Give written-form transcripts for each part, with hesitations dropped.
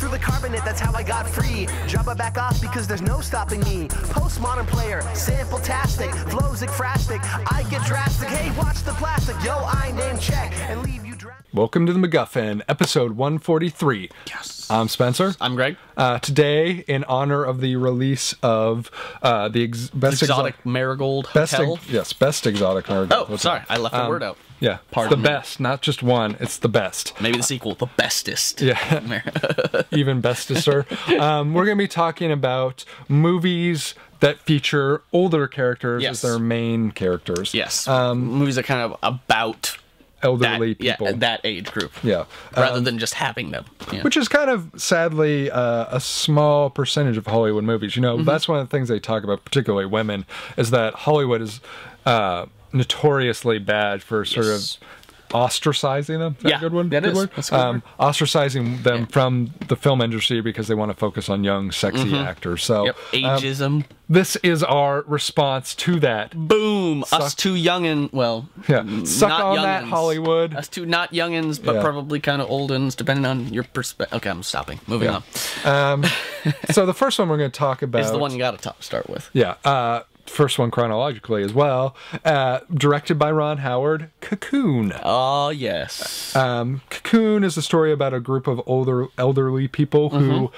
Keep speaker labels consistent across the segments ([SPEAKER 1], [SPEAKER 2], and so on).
[SPEAKER 1] through the carbonate, that's how I got free. Jabba back off because there's no stopping me. Postmodern player, sample-tastic, flows ekphrastic. I get drastic, hey, watch the plastic. Yo, I name check and leave you drastic.
[SPEAKER 2] Welcome to the MacGuffin, episode 143.
[SPEAKER 3] Yes.
[SPEAKER 2] I'm Spencer.
[SPEAKER 3] I'm Greg.
[SPEAKER 2] Today, in honor of the release of the best
[SPEAKER 3] Exotic Marigold Hotel.
[SPEAKER 2] Best Exotic Marigold Hotel.
[SPEAKER 3] Oh, sorry, I left the word out.
[SPEAKER 2] Yeah,
[SPEAKER 3] Pardon
[SPEAKER 2] the best, not just one. It's the best.
[SPEAKER 3] Maybe the sequel, the bestest.
[SPEAKER 2] Yeah, even bestester. We're going to be talking about movies that feature older characters as their main characters.
[SPEAKER 3] Yes, movies that kind of about
[SPEAKER 2] elderly people.
[SPEAKER 3] Yeah, that age group.
[SPEAKER 2] Yeah.
[SPEAKER 3] Rather than just having them. Yeah.
[SPEAKER 2] Which is kind of, sadly, a small percentage of Hollywood movies. You know, that's one of the things they talk about, particularly women, is that Hollywood is notoriously bad for sort of ostracizing them. Is that a good one?
[SPEAKER 3] That
[SPEAKER 2] good
[SPEAKER 3] is.
[SPEAKER 2] Word?
[SPEAKER 3] That's a good word.
[SPEAKER 2] Ostracizing them from the film industry because they want to focus on young, sexy actors. So,
[SPEAKER 3] ageism.
[SPEAKER 2] This is our response to that.
[SPEAKER 3] Boom! Us two youngin', well,
[SPEAKER 2] suck
[SPEAKER 3] not
[SPEAKER 2] on
[SPEAKER 3] youngins.
[SPEAKER 2] that, Hollywood.
[SPEAKER 3] Us two not youngins, but probably kind of oldins, depending on your perspective. Okay, I'm stopping. Moving on.
[SPEAKER 2] So the first one we're going to talk about
[SPEAKER 3] is the one you got to start with.
[SPEAKER 2] Yeah. First one chronologically as well, directed by Ron Howard, Cocoon.
[SPEAKER 3] Oh, yes.
[SPEAKER 2] Cocoon is a story about a group of elderly people who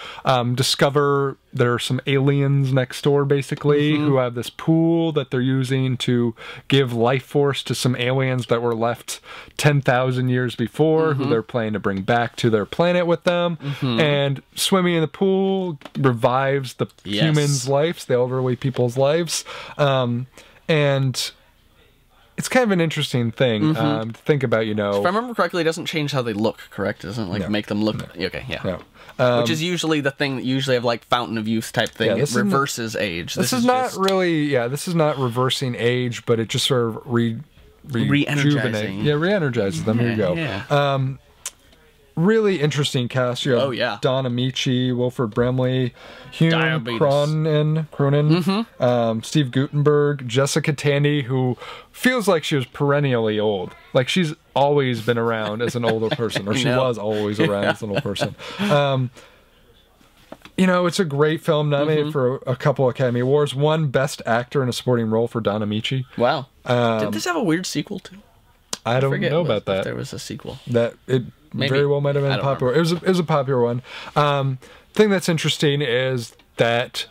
[SPEAKER 2] discover there are some aliens next door, basically, who have this pool that they're using to give life force to some aliens that were left 10,000 years before, who they're planning to bring back to their planet with them. And swimming in the pool revives the humans' lives, the elderly people's lives. And it's kind of an interesting thing to think about, you know.
[SPEAKER 3] If I remember correctly, it doesn't change how they look, correct? It doesn't, like, make them look... Okay, yeah. Which is usually the thing that you usually have, like, Fountain of Youth type thing. It reverses age.
[SPEAKER 2] This is not really... Yeah, this is not reversing age, but it just sort of
[SPEAKER 3] re-energizing.
[SPEAKER 2] Yeah, re-energizes them. Here you go.
[SPEAKER 3] Yeah.
[SPEAKER 2] Really interesting cast. You have Don Amici, Wilford Brimley, Hugh Cronin, Steve Guttenberg, Jessica Tandy, who feels like she was perennially old. Like she's always been around as an older person, or she was always around as an old person. You know, it's a great film, nominated for a couple Academy Awards. One Best Actor in a Supporting Role for Don Amici.
[SPEAKER 3] Wow. Did this have a weird sequel too?
[SPEAKER 2] I don't know about that.
[SPEAKER 3] If there was a sequel.
[SPEAKER 2] Maybe. Very well might have been popular. It was a popular one. Thing that's interesting is that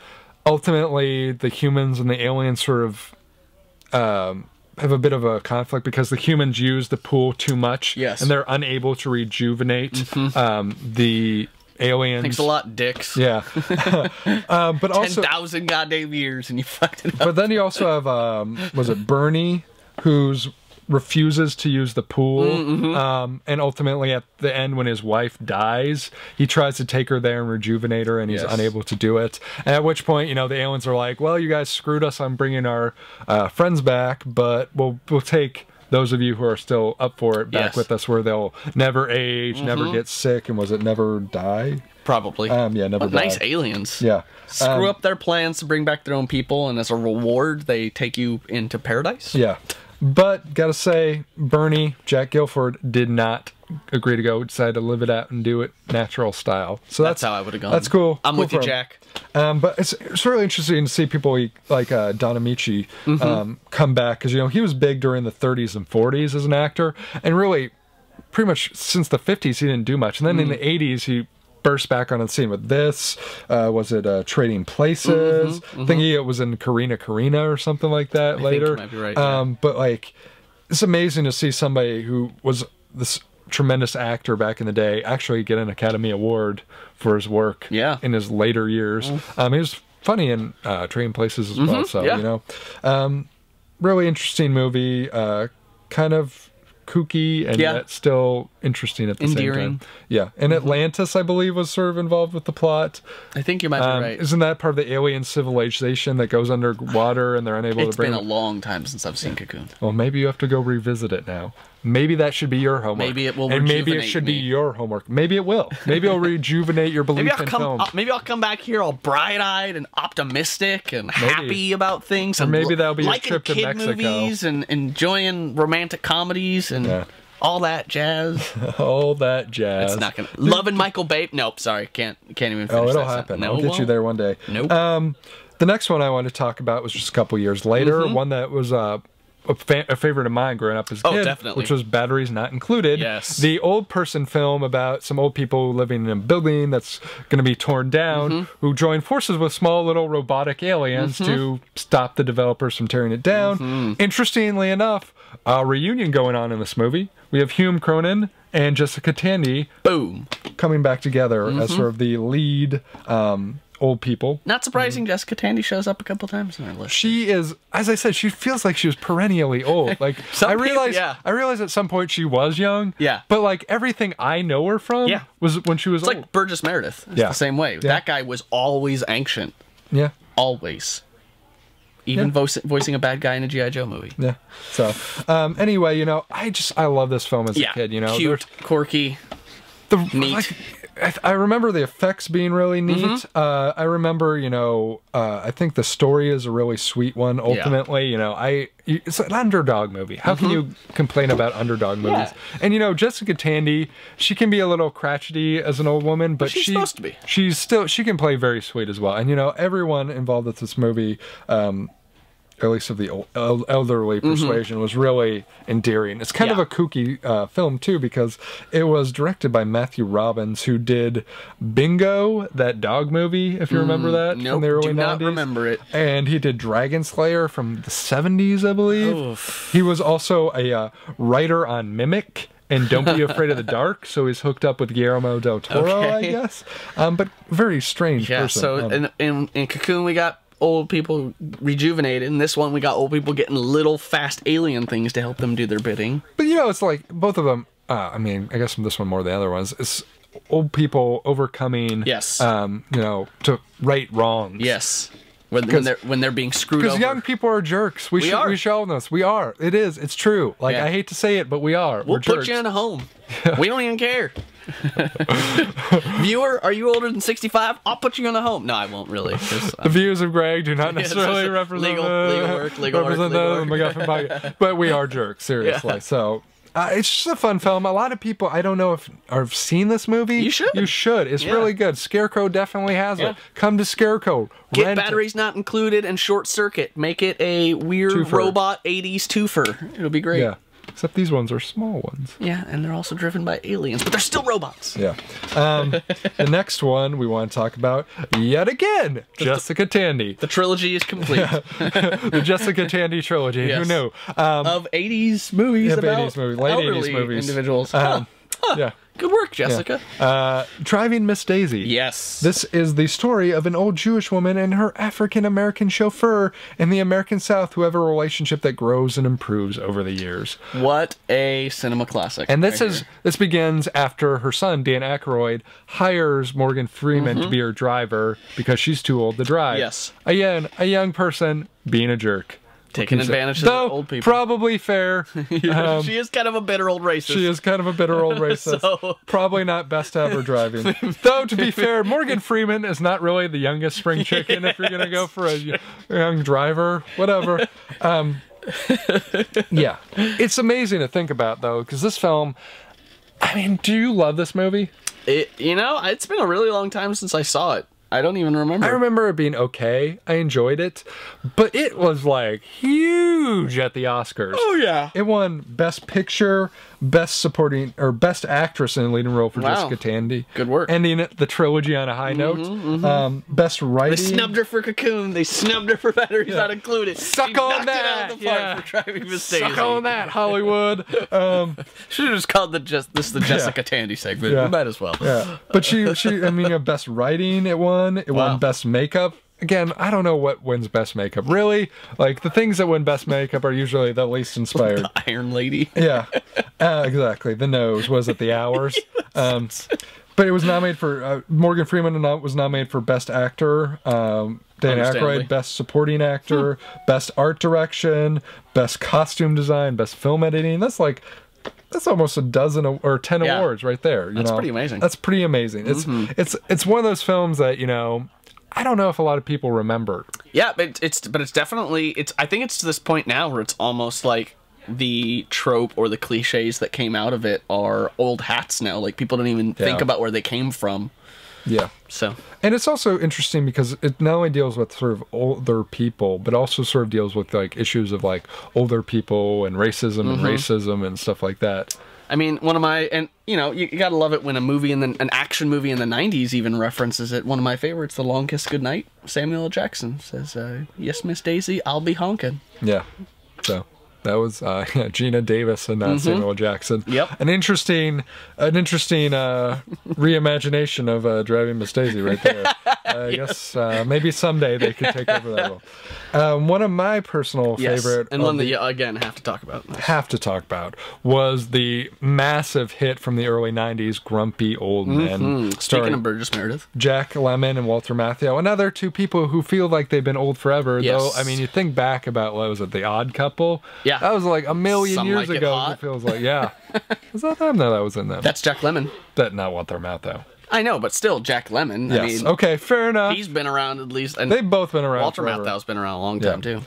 [SPEAKER 2] ultimately the humans and the aliens sort of have a bit of a conflict because the humans use the pool too much. Yes. And they're unable to rejuvenate the aliens.
[SPEAKER 3] Thanks a lot, dicks.
[SPEAKER 2] Yeah. But also
[SPEAKER 3] 10,000 goddamn years and you fucked it up.
[SPEAKER 2] But then you also have was it Bernie, who's refuses to use the pool, and ultimately at the end when his wife dies, he tries to take her there and rejuvenate her, and he's unable to do it. And at which point, you know, the aliens are like, well, you guys screwed us on bringing our friends back, but we'll take those of you who are still up for it back with us, where they'll never age, never get sick, and was it never die?
[SPEAKER 3] Probably.
[SPEAKER 2] Yeah, never die.
[SPEAKER 3] Nice aliens.
[SPEAKER 2] Yeah.
[SPEAKER 3] Screw up their plans to bring back their own people, and as a reward, they take you into paradise.
[SPEAKER 2] Yeah. But, gotta say, Bernie, Jack Gilford, did not agree to go. Decided to live it out and do it natural style. So that's how
[SPEAKER 3] I would have gone.
[SPEAKER 2] That's cool.
[SPEAKER 3] I'm with you, Jack.
[SPEAKER 2] But it's really interesting to see people like Don Amici come back. Because, you know, he was big during the 30s and 40s as an actor. And really, pretty much since the 50s, he didn't do much. And then in the 80s, he burst back on the scene with this. Was it Trading Places? I think it was in Karina or something like that later.
[SPEAKER 3] I think you might be right,
[SPEAKER 2] but like, it's amazing to see somebody who was this tremendous actor back in the day actually get an Academy Award for his work in his later years. He was funny in Trading Places as well, so, you know. Really interesting movie, kind of kooky and yet still interesting at the same time. Yeah, and Atlantis, I believe, was sort of involved with the plot.
[SPEAKER 3] I think you might be right.
[SPEAKER 2] Isn't that part of the alien civilization that goes underwater and they're unable to bring...
[SPEAKER 3] It's been a long time since I've seen Cocoon.
[SPEAKER 2] Well, maybe you have to go revisit it now. Maybe that should be your homework.
[SPEAKER 3] Maybe it will
[SPEAKER 2] and maybe it should be your homework. Maybe it will. Maybe it'll rejuvenate your belief in film.
[SPEAKER 3] Maybe I'll come back here all bright-eyed and optimistic and happy about things.
[SPEAKER 2] Or
[SPEAKER 3] and
[SPEAKER 2] maybe that'll be a trip to
[SPEAKER 3] kid
[SPEAKER 2] Mexico.
[SPEAKER 3] Movies and enjoying romantic comedies and All that jazz.
[SPEAKER 2] All that jazz.
[SPEAKER 3] It's not gonna. Loving Michael Bay. Nope, sorry, can't even finish.
[SPEAKER 2] Oh, it'll
[SPEAKER 3] that
[SPEAKER 2] happen.
[SPEAKER 3] No,
[SPEAKER 2] I'll get you there one day.
[SPEAKER 3] Nope.
[SPEAKER 2] The next one I want to talk about was just a couple years later. One that was a favorite of mine growing up as a kid,
[SPEAKER 3] definitely.
[SPEAKER 2] which was Batteries Not Included.
[SPEAKER 3] Yes.
[SPEAKER 2] The old person film about some old people living in a building that's going to be torn down, who join forces with small little robotic aliens to stop the developers from tearing it down. Interestingly enough, a reunion going on in this movie. We have Hume Cronin and Jessica Tandy coming back together as sort of the lead old people.
[SPEAKER 3] Not surprising, Jessica Tandy shows up a couple times in our list.
[SPEAKER 2] She is, as I said, she feels like she was perennially old. Like I realized at some point she was young.
[SPEAKER 3] Yeah.
[SPEAKER 2] But like everything I know her from was when she was old.
[SPEAKER 3] It's like Burgess Meredith. It's the same way. That guy was always ancient.
[SPEAKER 2] Yeah.
[SPEAKER 3] Always. Even voicing a bad guy in a G.I. Joe movie.
[SPEAKER 2] Yeah. So, anyway, you know, I love this film as a kid, you know.
[SPEAKER 3] Cute, quirky, neat.
[SPEAKER 2] Like, I remember the effects being really neat. I remember, you know, I think the story is a really sweet one. Ultimately, you know, it's an underdog movie. How can you complain about underdog movies? And you know, Jessica Tandy, she can be a little crotchety as an old woman, but
[SPEAKER 3] she's supposed to be.
[SPEAKER 2] She can play very sweet as well. And you know, everyone involved with this movie, at least of the elderly persuasion, was really endearing. It's kind of a kooky film, too, because it was directed by Matthew Robbins, who did Bingo, that dog movie, if you remember that, from the early 90s.
[SPEAKER 3] Not remember it.
[SPEAKER 2] And he did Dragon Slayer from the 70s, I believe. Oof. He was also a writer on Mimic and Don't Be Afraid of the Dark, so he's hooked up with Guillermo del Toro, I guess. But very strange person.
[SPEAKER 3] So in Cocoon, we got old people rejuvenated. In this one, we got old people getting little fast alien things to help them do their bidding.
[SPEAKER 2] But you know, it's like both of them. I mean, I guess this one more than the other ones. It's old people overcoming.
[SPEAKER 3] Yes.
[SPEAKER 2] You know, to right wrongs.
[SPEAKER 3] Yes. When they're being screwed over.
[SPEAKER 2] Because young people are jerks. We show this. We are. It is. It's true. Like I hate to say it, but we are.
[SPEAKER 3] We'll put you in a home. We don't even care. Viewer, are you older than 65? I'll put you in a home. No, I won't really.
[SPEAKER 2] The views of Greg do not necessarily represent
[SPEAKER 3] legal work.
[SPEAKER 2] MacGuffin podcast. But we are jerks, seriously. So it's just a fun film. A lot of people, I don't know if have seen this movie.
[SPEAKER 3] You should.
[SPEAKER 2] You should. It's really good. Scarecrow definitely has it. Come to Scarecrow.
[SPEAKER 3] Get Batteries Not Included and Short Circuit. Make it a weird robot 80s twofer. It'll be great.
[SPEAKER 2] Yeah. Except these ones are small ones.
[SPEAKER 3] Yeah, and they're also driven by aliens, but they're still robots.
[SPEAKER 2] Yeah. The next one we want to talk about, yet again, Jessica Tandy.
[SPEAKER 3] The trilogy is complete.
[SPEAKER 2] The Jessica Tandy trilogy. Yes. Who knew?
[SPEAKER 3] Of 80s movies about
[SPEAKER 2] 80s movies, late 80s movies.
[SPEAKER 3] Individuals.
[SPEAKER 2] Yeah.
[SPEAKER 3] Good work, Jessica.
[SPEAKER 2] Yeah. Driving Miss Daisy.
[SPEAKER 3] Yes.
[SPEAKER 2] This is the story of an old Jewish woman and her African-American chauffeur in the American South who have a relationship that grows and improves over the years.
[SPEAKER 3] What a cinema classic.
[SPEAKER 2] And this begins after her son, Dan Aykroyd, hires Morgan Freeman to be her driver because she's too old to drive.
[SPEAKER 3] Yes.
[SPEAKER 2] Again, a young person being a jerk.
[SPEAKER 3] Taking advantage of the old people.
[SPEAKER 2] Probably fair.
[SPEAKER 3] She is kind of a bitter old racist.
[SPEAKER 2] She is kind of a bitter old racist.
[SPEAKER 3] So...
[SPEAKER 2] Probably not best to have her driving. Though, to be fair, Morgan Freeman is not really the youngest spring chicken if you're going to go for a young driver. Whatever. Yeah. It's amazing to think about, though, because this film... I mean, do you love this movie?
[SPEAKER 3] You know, it's been a really long time since I saw it. I don't even remember.
[SPEAKER 2] I remember it being okay. I enjoyed it. But it was, like, huge at the Oscars.
[SPEAKER 3] Oh, yeah.
[SPEAKER 2] It won Best Picture, Best Supporting, or Best Actress in a Leading Role for Jessica Tandy.
[SPEAKER 3] Good work.
[SPEAKER 2] Ending the trilogy on a high note. Best Writing.
[SPEAKER 3] They snubbed her for Cocoon. They snubbed her for Batteries Not Included.
[SPEAKER 2] Suck on that!
[SPEAKER 3] It out of the park for Driving Miss Daisy.
[SPEAKER 2] Suck on that, Hollywood.
[SPEAKER 3] Should have just called the Jessica Tandy segment.
[SPEAKER 2] Yeah.
[SPEAKER 3] We might as well.
[SPEAKER 2] Yeah. But I mean, Best Writing it won. It won Best Makeup. Again, I don't know what wins Best Makeup. Really? Like, the things that win Best Makeup are usually the least inspired.
[SPEAKER 3] The Iron Lady.
[SPEAKER 2] Yeah. Exactly. The nose. Was it the hours? But it was nominated for... Morgan Freeman was nominated for Best Actor. Dan Aykroyd, Best Supporting Actor. Best Art Direction. Best Costume Design. Best Film Editing. That's almost a dozen or 10 awards right there.
[SPEAKER 3] That's pretty amazing.
[SPEAKER 2] That's pretty amazing. It's one of those films that, you know, I don't know if a lot of people remember.
[SPEAKER 3] Yeah, but it's definitely I think it's to this point now where it's almost like the trope or the cliches that came out of it are old hats now. Like, people don't even think about where they came from.
[SPEAKER 2] Yeah.
[SPEAKER 3] So,
[SPEAKER 2] and it's also interesting because it not only deals with sort of older people, but also sort of deals with like issues of like older people and racism and stuff like that.
[SPEAKER 3] I mean, one of my, and you know, you gotta love it when a movie an action movie in the 90s even references it. One of my favorites, The Long Kiss Goodnight, Samuel L. Jackson says, "Yes, Miss Daisy, I'll be honking." Yeah.
[SPEAKER 2] So that was Gina Davis and Samuel L. Jackson.
[SPEAKER 3] Yep.
[SPEAKER 2] An interesting reimagination of Driving Miss Daisy right there. I guess maybe someday they could take over that role. One of my personal favorite,
[SPEAKER 3] and one that you again have to talk about.
[SPEAKER 2] Was the massive hit from the early '90s, Grumpy Old Men.
[SPEAKER 3] Speaking of Burgess Meredith,
[SPEAKER 2] Jack Lemmon and Walter Matthau, another two people who feel like they've been old forever.
[SPEAKER 3] Yes.
[SPEAKER 2] Though, I mean, you think back about what was it, The Odd Couple?
[SPEAKER 3] Yeah,
[SPEAKER 2] that was like a million
[SPEAKER 3] Some
[SPEAKER 2] years
[SPEAKER 3] Like
[SPEAKER 2] ago. It feels like, yeah. Was that them? No, that was in them.
[SPEAKER 3] That's Jack Lemmon.
[SPEAKER 2] That not Walter Matthau.
[SPEAKER 3] I know, but still, Jack Lemmon.
[SPEAKER 2] Yes.
[SPEAKER 3] I mean,
[SPEAKER 2] okay, fair enough.
[SPEAKER 3] He's been around at least. And
[SPEAKER 2] they've both been around.
[SPEAKER 3] Walter Matthau's been around a long time too.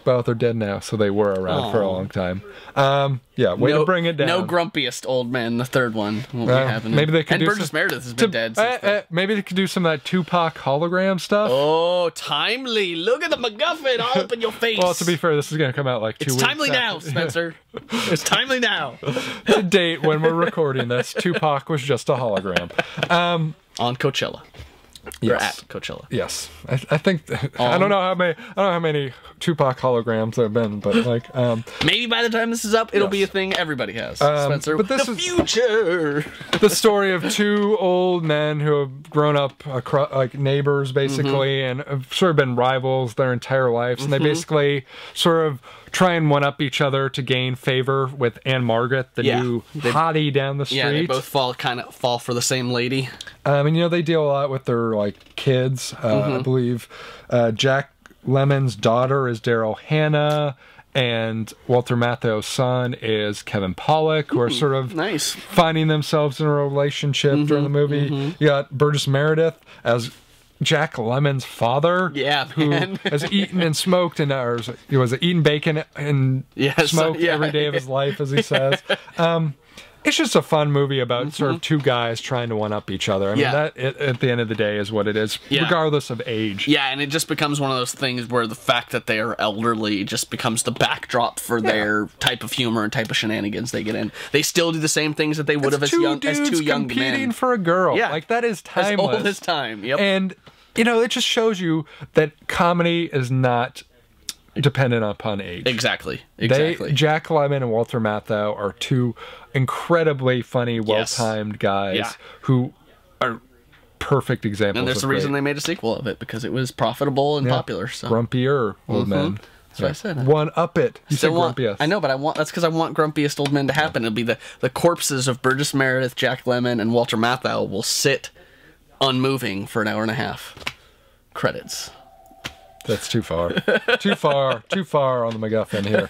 [SPEAKER 2] Well, they're dead now, so they were around for a long time. Way to bring it down.
[SPEAKER 3] No grumpiest old man. The third one won't be happening.
[SPEAKER 2] Maybe they could
[SPEAKER 3] and
[SPEAKER 2] do
[SPEAKER 3] Burgess Meredith has been dead since
[SPEAKER 2] maybe they could do some of that Tupac hologram stuff.
[SPEAKER 3] Oh, timely! Look at the MacGuffin all up in your face.
[SPEAKER 2] Well, to be fair, this is going to come out like 2 weeks.
[SPEAKER 3] It's timely now, Spencer. It's timely now.
[SPEAKER 2] To date, when we're recording this, Tupac was just a hologram.
[SPEAKER 3] On Coachella. Or at Coachella.
[SPEAKER 2] Yes, I think I don't know how many Tupac holograms there have been, but like
[SPEAKER 3] maybe by the time this is up, it'll be a thing everybody has. Spencer,
[SPEAKER 2] but this
[SPEAKER 3] the future.
[SPEAKER 2] The story of two old men who have grown up like neighbors basically, and have sort of been rivals their entire lives, and they basically sort of try and one up each other to gain favor with Anne Margaret, the new hottie down the street.
[SPEAKER 3] Yeah, they both fall for the same lady.
[SPEAKER 2] And you know, they deal a lot with their like kids. I believe Jack Lemmon's daughter is Daryl Hannah, and Walter Matthau's son is Kevin Pollak, who are sort of finding themselves in a relationship during the movie. You got Burgess Meredith as Jack Lemmon's father, who has eaten and smoked and he was eating bacon and smoked every day of his life, as he says. It's just a fun movie about sort of two guys trying to one up each other. I mean, that at the end of the day is what it is, regardless of age. Yeah,
[SPEAKER 3] and it just becomes one of those things where the fact that they are elderly just becomes the backdrop for their type of humor and type of shenanigans they get in. They still do the same things that they would have as two young men.
[SPEAKER 2] Competing for a girl. Yeah, like that is timeless.
[SPEAKER 3] As old as time. Yep.
[SPEAKER 2] And you know, it just shows you that comedy is not dependent upon age.
[SPEAKER 3] Exactly.
[SPEAKER 2] Jack Lemmon and Walter Matthau are two incredibly funny, well-timed guys who are perfect examples.
[SPEAKER 3] And there's a reason they made a sequel of it, because it was profitable and popular. So.
[SPEAKER 2] Grumpier old men.
[SPEAKER 3] That's what I said.
[SPEAKER 2] One up it. You said
[SPEAKER 3] grumpiest. I know, but that's because I want grumpiest old men to happen. It'll be the corpses of Burgess Meredith, Jack Lemmon, and Walter Matthau will sit unmoving for an hour and a half. Credits.
[SPEAKER 2] That's too far. Too far on the MacGuffin here.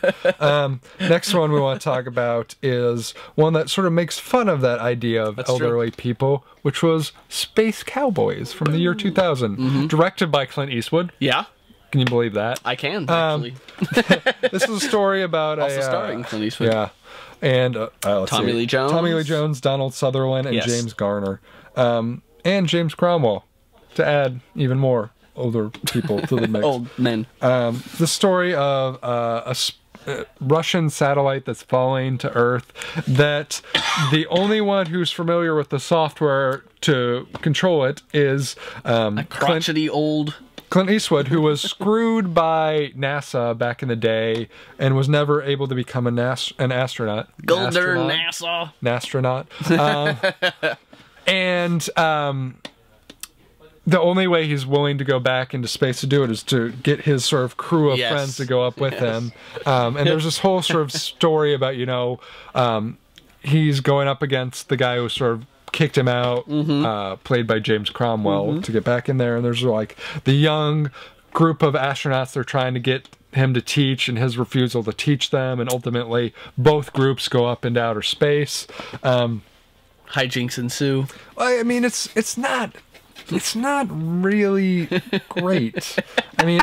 [SPEAKER 2] Next one we want to talk about is one that sort of makes fun of that idea of elderly people, which was Space Cowboys from the year 2000. Directed by Clint Eastwood.
[SPEAKER 3] Yeah.
[SPEAKER 2] Can you believe that?
[SPEAKER 3] I can, actually.
[SPEAKER 2] This is a story about
[SPEAKER 3] also starring Clint Eastwood.
[SPEAKER 2] Yeah. And
[SPEAKER 3] Tommy Lee Jones.
[SPEAKER 2] Tommy Lee Jones, Donald Sutherland, and James Garner. And James Cromwell, to add even more older people to the mix.
[SPEAKER 3] Old men.
[SPEAKER 2] The story of a Russian satellite that's falling to Earth, that the only one who's familiar with the software to control it is
[SPEAKER 3] a crotchety old
[SPEAKER 2] Clint Eastwood, who was screwed by NASA back in the day and was never able to become an astronaut.
[SPEAKER 3] Golden NASA.
[SPEAKER 2] Astronaut. And the only way he's willing to go back into space to do it is to get his sort of crew of friends to go up with him. And there's this whole sort of story about, you know, he's going up against the guy who sort of kicked him out, played by James Cromwell, to get back in there. And there's like the young group of astronauts they're trying to get him to teach, and his refusal to teach them. And ultimately, both groups go up into outer space.
[SPEAKER 3] Hijinks ensue.
[SPEAKER 2] I mean, it's not it's not really great. I mean,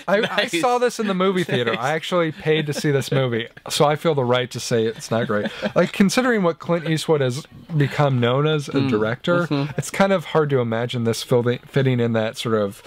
[SPEAKER 2] I saw this in the movie theater. I actually paid to see this movie, so I feel the right to say it's not great. Like, considering what Clint Eastwood has become known as a director, it's kind of hard to imagine this fitting in that sort of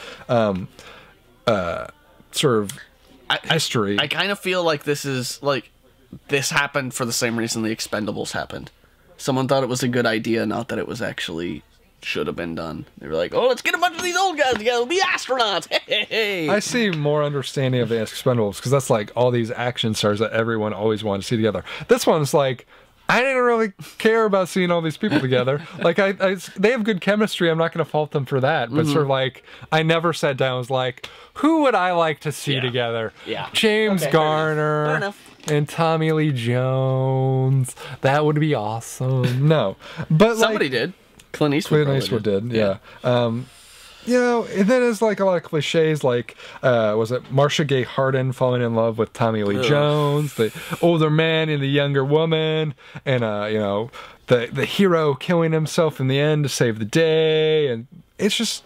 [SPEAKER 2] history.
[SPEAKER 3] I kind of feel like this happened for the same reason The Expendables happened. Someone thought it was a good idea, not that it was actually should have been done. They were like, oh, let's get a bunch of these old guys together, we'll be astronauts. Hey.
[SPEAKER 2] I see more understanding of The Expendables because that's like all these action stars that everyone always wanted to see together. This one's like, I didn't really care about seeing all these people together. Like, they have good chemistry. I'm not going to fault them for that. But sort of like, I never sat down and was like, who would I like to see together?
[SPEAKER 3] Yeah.
[SPEAKER 2] James Garner.
[SPEAKER 3] Fair enough.
[SPEAKER 2] And Tommy Lee Jones. That would be awesome. No. But
[SPEAKER 3] somebody did. Clint Eastwood
[SPEAKER 2] did. Yeah. You know, and then there's like a lot of cliches, like, was it Marcia Gay Harden falling in love with Tommy Lee Jones, the older man and the younger woman, and, you know, the hero killing himself in the end to save the day, and it's just,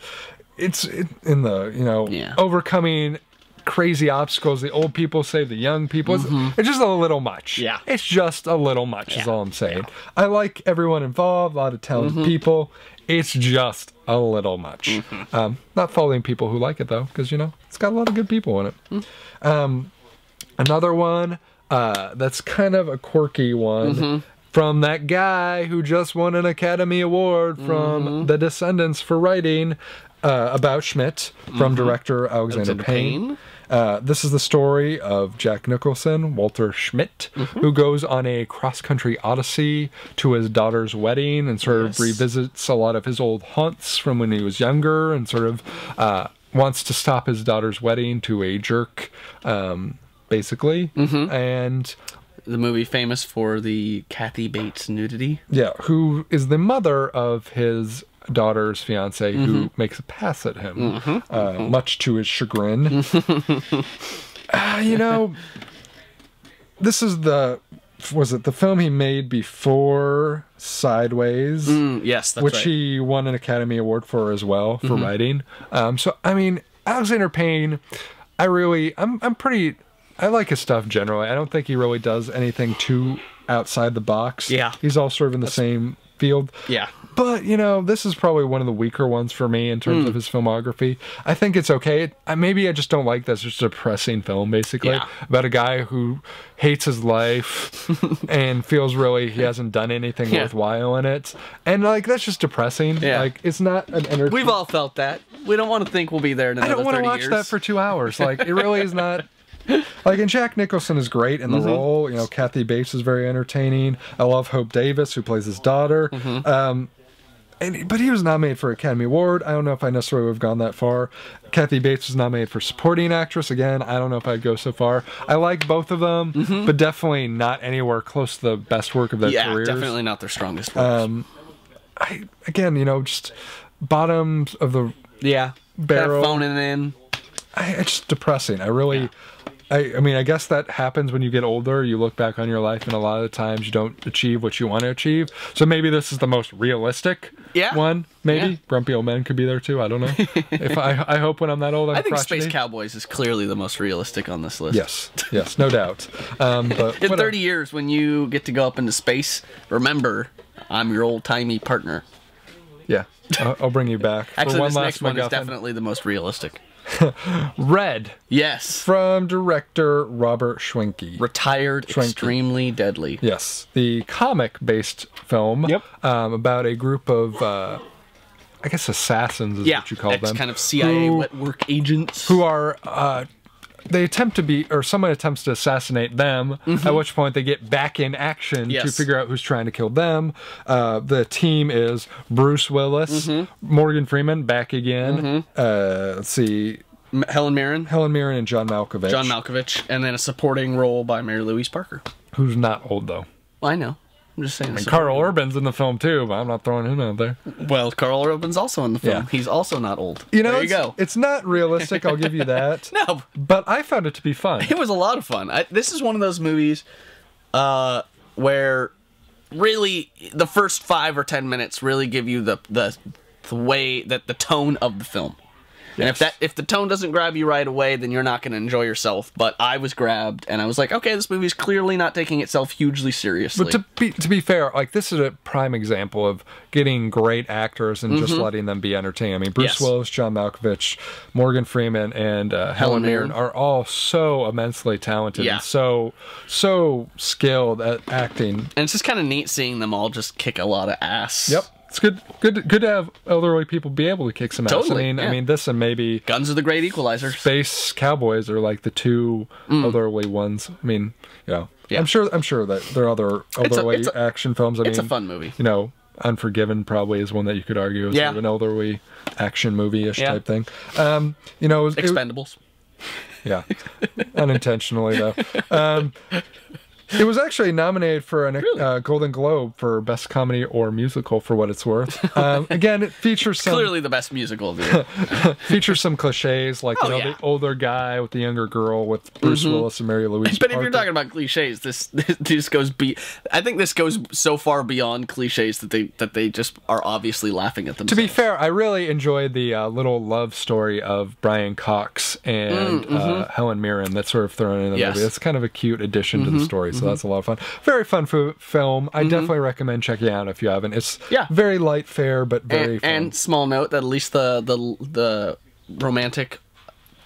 [SPEAKER 2] it's in the, you know, overcoming crazy obstacles. The old people save the young people. It's just a little much.
[SPEAKER 3] Yeah.
[SPEAKER 2] It's just a little much is all I'm saying. I like everyone involved, a lot of talented people. It's just a little much. Not faulting people who like it, though, because, you know, it's got a lot of good people in it. Another one that's kind of a quirky one from that guy who just won an Academy Award from The Descendants for writing about Schmidt, from director Alexander Payne. This is the story of Jack Nicholson, Walter Schmidt, who goes on a cross-country odyssey to his daughter's wedding and sort of revisits a lot of his old haunts from when he was younger and sort of wants to stop his daughter's wedding to a jerk, basically. And
[SPEAKER 3] the movie famous for the Kathy Bates nudity.
[SPEAKER 2] Yeah, who is the mother of his daughter's fiance, who makes a pass at him, much to his chagrin. You know, this is the film he made before Sideways?
[SPEAKER 3] Yes, that's
[SPEAKER 2] which
[SPEAKER 3] right.
[SPEAKER 2] he won an Academy Award for as well, for writing. So, I mean, Alexander Payne, I like his stuff generally. I don't think he really does anything too outside the box.
[SPEAKER 3] Yeah.
[SPEAKER 2] He's all sort of in the same field.
[SPEAKER 3] Yeah.
[SPEAKER 2] But, you know, this is probably one of the weaker ones for me in terms of his filmography. I think it's okay. Maybe I just don't like this. It's just a depressing film, basically, about a guy who hates his life and feels really he hasn't done anything worthwhile in it. And, like, that's just depressing. Yeah. Like, it's not an entertainment.
[SPEAKER 3] We've all felt that. We don't want to think we'll be there in another 30 years.
[SPEAKER 2] I don't want to watch that for 2 hours. Like, it really is not... Like, and Jack Nicholson is great in the role. You know, Kathy Bates is very entertaining. I love Hope Davis, who plays his daughter. But he was nominated for Academy Award. I don't know if I necessarily would have gone that far. Kathy Bates was nominated for Supporting Actress. Again, I don't know if I'd go so far. I like both of them, but definitely not anywhere close to the best work of their careers.
[SPEAKER 3] Yeah, definitely not their strongest works.
[SPEAKER 2] Again, you know, just bottoms of the barrel.
[SPEAKER 3] Phoning in.
[SPEAKER 2] It's just depressing. I mean, I guess that happens when you get older. You look back on your life, and a lot of the times you don't achieve what you want to achieve. So maybe this is the most realistic one. Maybe Grumpy Old Men could be there too. I don't know. I hope when I'm that old, I
[SPEAKER 3] think Space Cowboys is clearly the most realistic on this list.
[SPEAKER 2] Yes, no doubt. But
[SPEAKER 3] in 30 years, when you get to go up into space, remember, I'm your old timey partner.
[SPEAKER 2] Yeah, I'll bring you back.
[SPEAKER 3] Actually, this next one is definitely the most realistic.
[SPEAKER 2] Red.
[SPEAKER 3] Yes.
[SPEAKER 2] From director Robert Schwenke.
[SPEAKER 3] Retired Extremely Deadly.
[SPEAKER 2] Yes. The comic-based film about a group of, I guess, assassins is what you call them.
[SPEAKER 3] Kind of CIA wet work agents.
[SPEAKER 2] Who are... they attempt to be, or someone attempts to assassinate them, at which point they get back in action to figure out who's trying to kill them. The team is Bruce Willis, Morgan Freeman, back again. Let's see.
[SPEAKER 3] Helen Mirren,
[SPEAKER 2] and John Malkovich.
[SPEAKER 3] And then a supporting role by Mary Louise Parker.
[SPEAKER 2] Who's not old, though.
[SPEAKER 3] I know. I'm just saying.
[SPEAKER 2] And Carl Urban's in the film, too, but I'm not throwing him out there.
[SPEAKER 3] Well, Carl Urban's also in the film. He's also not old.
[SPEAKER 2] You know,
[SPEAKER 3] there you go.
[SPEAKER 2] It's not realistic, I'll give you that.
[SPEAKER 3] No.
[SPEAKER 2] But I found it to be fun.
[SPEAKER 3] It was a lot of fun. This is one of those movies where really the first 5 or 10 minutes really give you the the way that the tone of the film. Yes. And if the tone doesn't grab you right away, then you're not going to enjoy yourself. But I was grabbed, and I was like, okay, this movie's clearly not taking itself hugely seriously.
[SPEAKER 2] But to be fair, like, this is a prime example of getting great actors and just letting them be entertaining. I mean, Bruce Willis, John Malkovich, Morgan Freeman, and Helen Mirren are all so immensely talented and so skilled at acting.
[SPEAKER 3] And it's just kind of neat seeing them all just kick a lot of ass.
[SPEAKER 2] Yep. It's good to have elderly people be able to kick some ass.
[SPEAKER 3] Totally,
[SPEAKER 2] I mean, this and maybe
[SPEAKER 3] Guns are the great equalizers.
[SPEAKER 2] Space Cowboys are like the two elderly ones. I mean, I'm sure that there are other elderly action films. I mean,
[SPEAKER 3] it's a fun movie.
[SPEAKER 2] You know, Unforgiven probably is one that you could argue is sort of an elderly action movie-ish type thing. You know,
[SPEAKER 3] Expendables.
[SPEAKER 2] Yeah, unintentionally though. It was actually nominated for a Golden Globe for Best Comedy or Musical, for what it's worth. Again, it features some...
[SPEAKER 3] Clearly the best musical of the year.
[SPEAKER 2] Features some cliches, like the older guy with the younger girl with Bruce Willis and Mary Louise
[SPEAKER 3] But if you're talking about cliches, this goes... I think this goes so far beyond cliches that they just are obviously laughing at themselves.
[SPEAKER 2] To be fair, I really enjoyed the little love story of Brian Cox and Helen Mirren that's sort of thrown in the movie. It's kind of a cute addition to the story. So that's a lot of fun. Very fun film. I definitely recommend checking it out if you haven't. It's very light fare, but very fun.
[SPEAKER 3] And small note that at least the romantic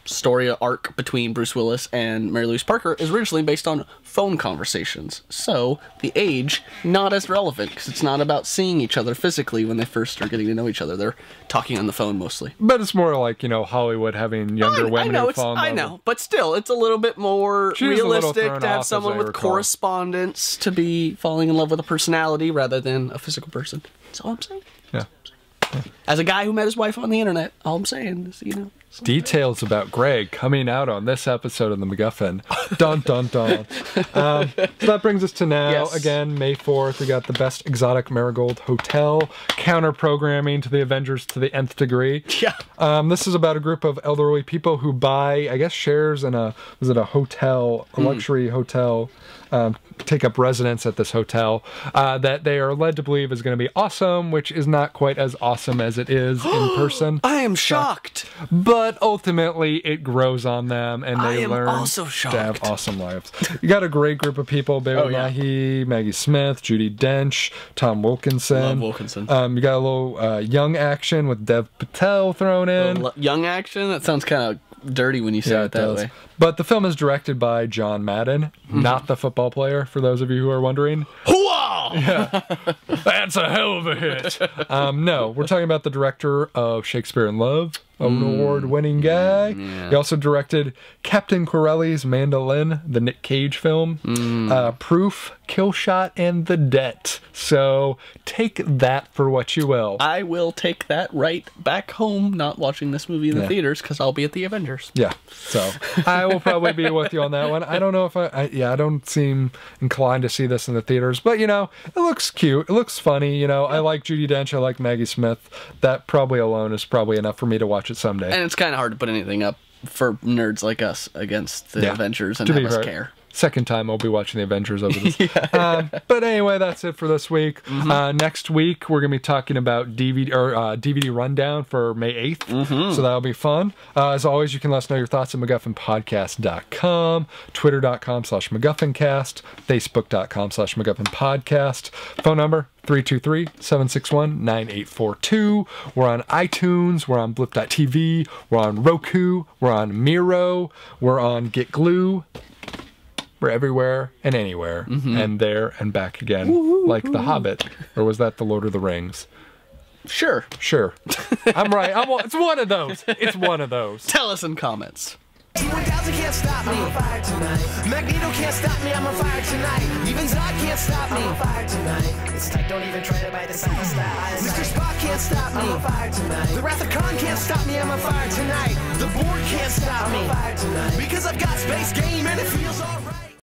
[SPEAKER 3] story arc between Bruce Willis and Mary Louise Parker is originally based on phone conversations. So the age, not as relevant, because it's not about seeing each other physically when they first are getting to know each other. They're talking on the phone mostly.
[SPEAKER 2] But it's more like, you know, Hollywood having younger women who fall in love.
[SPEAKER 3] I know, but still, it's a little bit more realistic to have someone with correspondence to be falling in love with a personality rather than a physical person. That's all I'm saying.
[SPEAKER 2] Yeah.
[SPEAKER 3] As a guy who met his wife on the internet, all I'm saying is, you know.
[SPEAKER 2] Details about Greg coming out on this episode of the MacGuffin. Dun, dun, dun. So that brings us to now.
[SPEAKER 3] Yes.
[SPEAKER 2] Again, May 4th, we got the Best Exotic Marigold Hotel, counter-programming to the Avengers to the nth degree.
[SPEAKER 3] Yeah.
[SPEAKER 2] This is about a group of elderly people who buy, I guess, shares in a hotel, a luxury hotel, take up residence at this hotel that they are led to believe is going to be awesome, which is not quite as awesome as it is in person.
[SPEAKER 3] I am shocked.
[SPEAKER 2] But ultimately, it grows on them, and they learn
[SPEAKER 3] also
[SPEAKER 2] to have awesome lives. You got a great group of people: Bailey Mahi, Maggie Smith, Judi Dench, Tom Wilkinson.
[SPEAKER 3] Love Wilkinson.
[SPEAKER 2] You got a little young action with Dev Patel thrown in.
[SPEAKER 3] Young action? That sounds kind of dirty when you say it that way.
[SPEAKER 2] But the film is directed by John Madden, not the football player, for those of you who are wondering. Yeah. That's a hell of a hit. No, we're talking about the director of Shakespeare in Love, an award-winning guy. Yeah. He also directed Captain Corelli's Mandolin, the Nick Cage film, Proof, Kill Shot, and The Debt. So take that for what you will.
[SPEAKER 3] I will take that right back home, not watching this movie in the theaters, because I'll be at the Avengers.
[SPEAKER 2] Yeah, so I will probably be with you on that one. I don't know if I don't seem inclined to see this in the theaters, but, you know, it looks cute. It looks funny. You know, I like Judi Dench. I like Maggie Smith. That probably alone is probably enough for me to watch it someday. And
[SPEAKER 3] it's kind of hard to put anything up for nerds like us against the Avengers and have us care.
[SPEAKER 2] Second time I'll be watching the Avengers over this. But anyway, that's it for this week. Next week, we're going to be talking about DVD rundown for May 8th. So that'll be fun. As always, you can let us know your thoughts at MacGuffinPodcast.com, Twitter.com/MacGuffinCast, Facebook.com/MacGuffinPodcast. Phone number 323-761-9842. We're on iTunes. We're on Blip.tv. We're on Roku. We're on Miro. We're on Get Glue. We're everywhere and anywhere and there and back again, like The Hobbit. Or was that The Lord of the Rings?
[SPEAKER 3] Sure.
[SPEAKER 2] I'm right. It's one of those. It's one of those.
[SPEAKER 3] Tell us in comments.
[SPEAKER 1] T-1000 can't stop me. I'm on fire tonight. Magneto can't stop me. I'm on fire tonight. Even Zod can't stop me. I'm on fire tonight. It's tight, don't even try to bite the side of style. Mr. Spock can't stop me. I'm on fire tonight. The Wrath of Khan can't stop me. I'm on fire tonight. The Borg can't stop me. I'm on fire tonight. Because I've got space game and it feels alright.